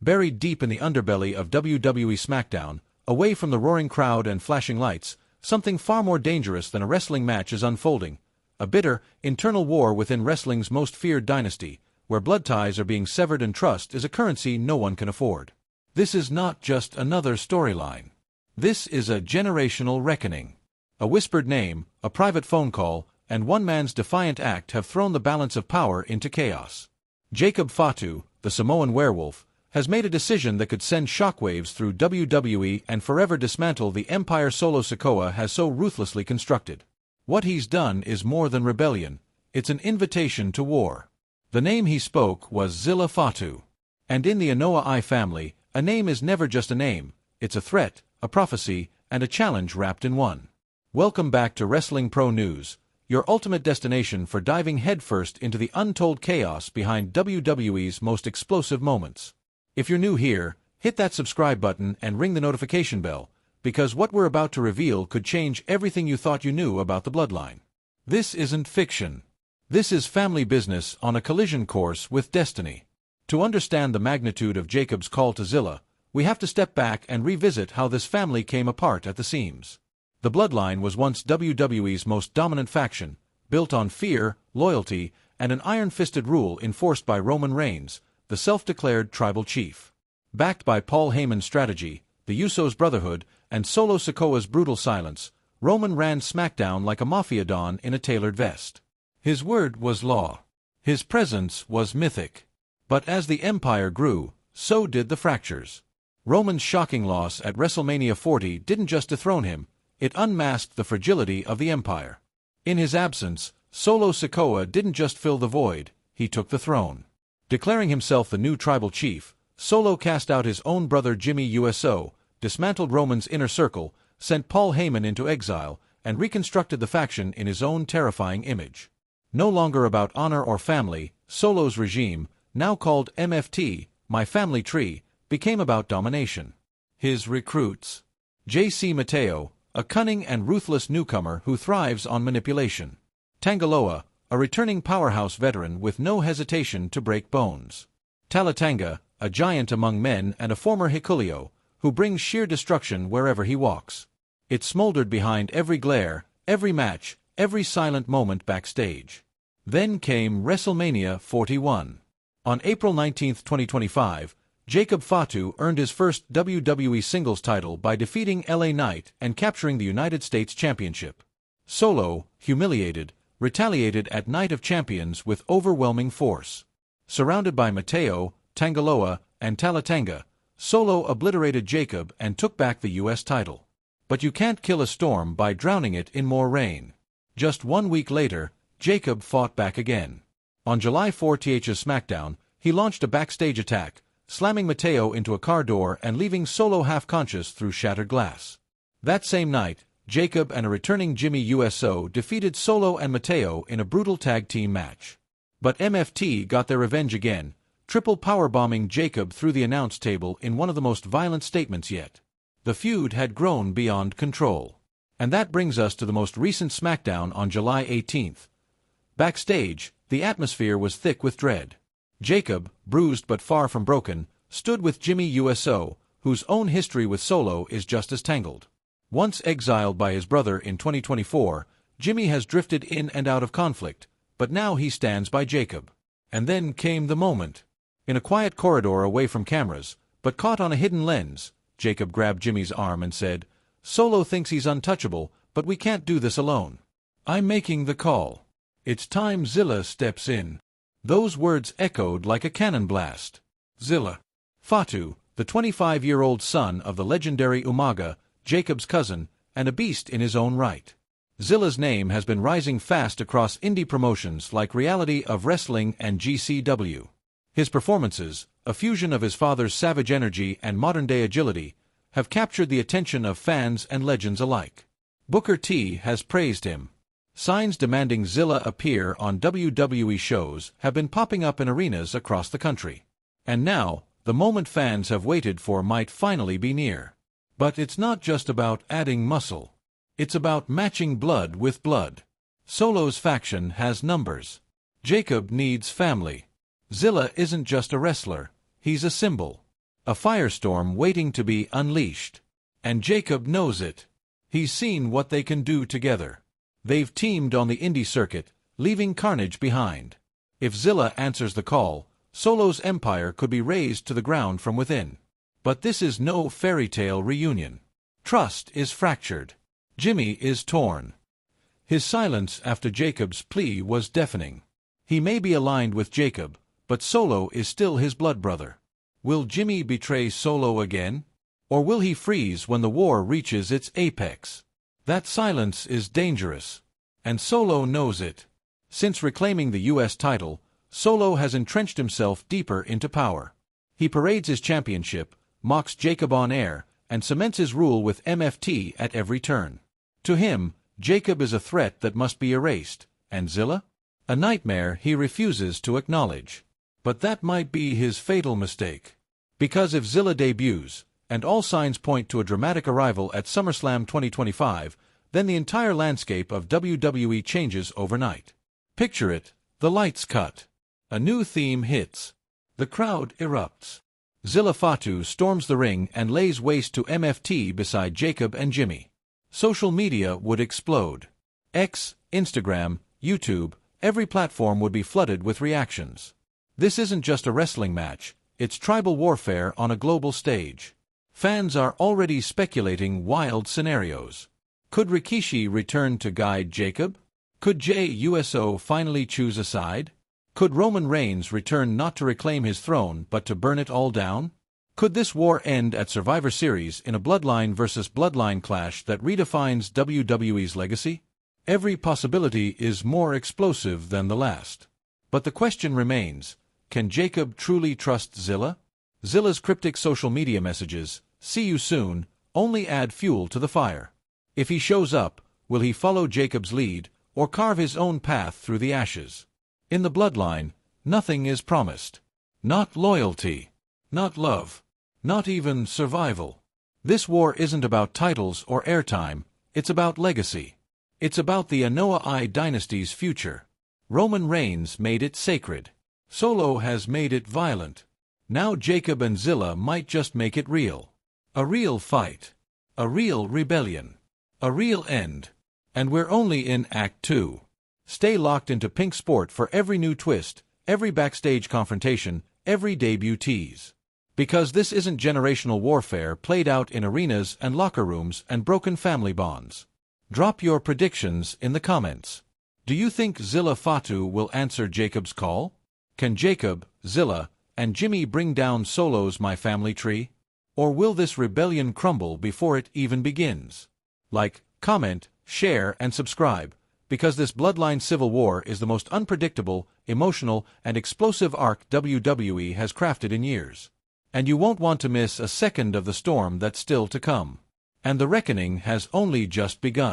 Buried deep in the underbelly of WWE SmackDown, away from the roaring crowd and flashing lights, something far more dangerous than a wrestling match is unfolding. A bitter, internal war within wrestling's most feared dynasty, where blood ties are being severed and trust is a currency no one can afford. This is not just another storyline. This is a generational reckoning. A whispered name, a private phone call, and one man's defiant act have thrown the balance of power into chaos. Jacob Fatu, the Samoan werewolf, has made a decision that could send shockwaves through WWE and forever dismantle the empire Solo Sikoa has so ruthlessly constructed. What he's done is more than rebellion, it's an invitation to war. The name he spoke was Silla Fatu. And in the Anoa'i family, a name is never just a name, it's a threat, a prophecy, and a challenge wrapped in one. Welcome back to Wrestling Pro News, your ultimate destination for diving headfirst into the untold chaos behind WWE's most explosive moments. If you're new here, hit that subscribe button and ring the notification bell, because what we're about to reveal could change everything you thought you knew about the bloodline. This isn't fiction. This is family business on a collision course with destiny. To understand the magnitude of Jacob's call to Silla, we have to step back and revisit how this family came apart at the seams. The bloodline was once WWE's most dominant faction, built on fear, loyalty, and an iron-fisted rule enforced by Roman Reigns, the self-declared tribal chief. Backed by Paul Heyman's strategy, the Usos' brotherhood, and Solo Sikoa's brutal silence, Roman ran SmackDown like a mafia don in a tailored vest. His word was law. His presence was mythic. But as the empire grew, so did the fractures. Roman's shocking loss at WrestleMania 40 didn't just dethrone him, it unmasked the fragility of the empire. In his absence, Solo Sikoa didn't just fill the void, he took the throne. Declaring himself the new tribal chief, Solo cast out his own brother Jimmy USO, dismantled Roman's inner circle, sent Paul Heyman into exile, and reconstructed the faction in his own terrifying image. No longer about honor or family, Solo's regime, now called MFT, My Family Tree, became about domination. His recruits. J.C. Mateo, a cunning and ruthless newcomer who thrives on manipulation. Tangaloa, a returning powerhouse veteran with no hesitation to break bones. Talatanga, a giant among men and a former Hikuleo, who brings sheer destruction wherever he walks. It smoldered behind every glare, every match, every silent moment backstage. Then came WrestleMania 41. On April 19, 2025, Jacob Fatu earned his first WWE singles title by defeating LA Knight and capturing the United States Championship. Solo, humiliated, retaliated at Night of Champions with overwhelming force. Surrounded by Mateo, Tangaloa, and Talatanga, Solo obliterated Jacob and took back the U.S. title. But you can't kill a storm by drowning it in more rain. Just 1 week later, Jacob fought back again. On July 4 Sikoa'S SmackDown, he launched a backstage attack, slamming Mateo into a car door and leaving Solo half-conscious through shattered glass. That same night, Jacob and a returning Jimmy USO defeated Solo and Mateo in a brutal tag team match. But MFT got their revenge again, triple powerbombing Jacob through the announce table in one of the most violent statements yet. The feud had grown beyond control. And that brings us to the most recent SmackDown on July 18th. Backstage, the atmosphere was thick with dread. Jacob, bruised but far from broken, stood with Jimmy USO, whose own history with Solo is just as tangled. Once exiled by his brother in 2024, Jimmy has drifted in and out of conflict, but now he stands by Jacob. And then came the moment. In a quiet corridor away from cameras, but caught on a hidden lens, Jacob grabbed Jimmy's arm and said, "Solo thinks he's untouchable, but we can't do this alone. I'm making the call. It's time Silla steps in." Those words echoed like a cannon blast. Silla Fatu, the 25-year-old son of the legendary Umaga, Jacob's cousin, and a beast in his own right. Silla's name has been rising fast across indie promotions like Reality of Wrestling and GCW. His performances, a fusion of his father's savage energy and modern-day agility, have captured the attention of fans and legends alike. Booker T has praised him. Signs demanding Silla appear on WWE shows have been popping up in arenas across the country. And now, the moment fans have waited for might finally be near. But it's not just about adding muscle. It's about matching blood with blood. Solo's faction has numbers. Jacob needs family. Silla isn't just a wrestler, he's a symbol. A firestorm waiting to be unleashed. And Jacob knows it. He's seen what they can do together. They've teamed on the indie circuit, leaving carnage behind. If Silla answers the call, Solo's empire could be razed to the ground from within. But this is no fairy tale reunion. Trust is fractured. Jimmy is torn. His silence after Jacob's plea was deafening. He may be aligned with Jacob, but Solo is still his blood brother. Will Jimmy betray Solo again? Or will he freeze when the war reaches its apex? That silence is dangerous. And Solo knows it. Since reclaiming the U.S. title, Solo has entrenched himself deeper into power. He parades his championship, mocks Jacob on air, and cements his rule with MFT at every turn. To him, Jacob is a threat that must be erased, and Silla? A nightmare he refuses to acknowledge. But that might be his fatal mistake. Because if Silla debuts, and all signs point to a dramatic arrival at SummerSlam 2025, then the entire landscape of WWE changes overnight. Picture it, the lights cut. A new theme hits. The crowd erupts. Silla Fatu storms the ring and lays waste to MFT beside Jacob and Jimmy. Social media would explode. X, Instagram, YouTube, every platform would be flooded with reactions. This isn't just a wrestling match, it's tribal warfare on a global stage. Fans are already speculating wild scenarios. Could Rikishi return to guide Jacob? Could Jey Uso finally choose a side? Could Roman Reigns return not to reclaim his throne but to burn it all down? Could this war end at Survivor Series in a bloodline versus bloodline clash that redefines WWE's legacy? Every possibility is more explosive than the last. But the question remains, can Jacob truly trust Silla? Silla's cryptic social media messages, "See you soon," only add fuel to the fire. If he shows up, will he follow Jacob's lead, or carve his own path through the ashes? In the bloodline, nothing is promised. Not loyalty. Not love. Not even survival. This war isn't about titles or airtime, it's about legacy. It's about the Anoa'i dynasty's future. Roman Reigns made it sacred. Solo has made it violent. Now Jacob and Silla might just make it real. A real fight. A real rebellion. A real end. And we're only in Act 2. Stay locked into Pink Sport for every new twist, every backstage confrontation, every debut tease. Because this isn't generational warfare played out in arenas and locker rooms and broken family bonds. Drop your predictions in the comments. Do you think Silla Fatu will answer Jacob's call? Can Jacob, Silla, and Jimmy bring down Solo's My Family tree? Or will this rebellion crumble before it even begins? Like, comment, share, and subscribe, because this bloodline civil war is the most unpredictable, emotional, and explosive arc WWE has crafted in years. And you won't want to miss a second of the storm that's still to come. And the reckoning has only just begun.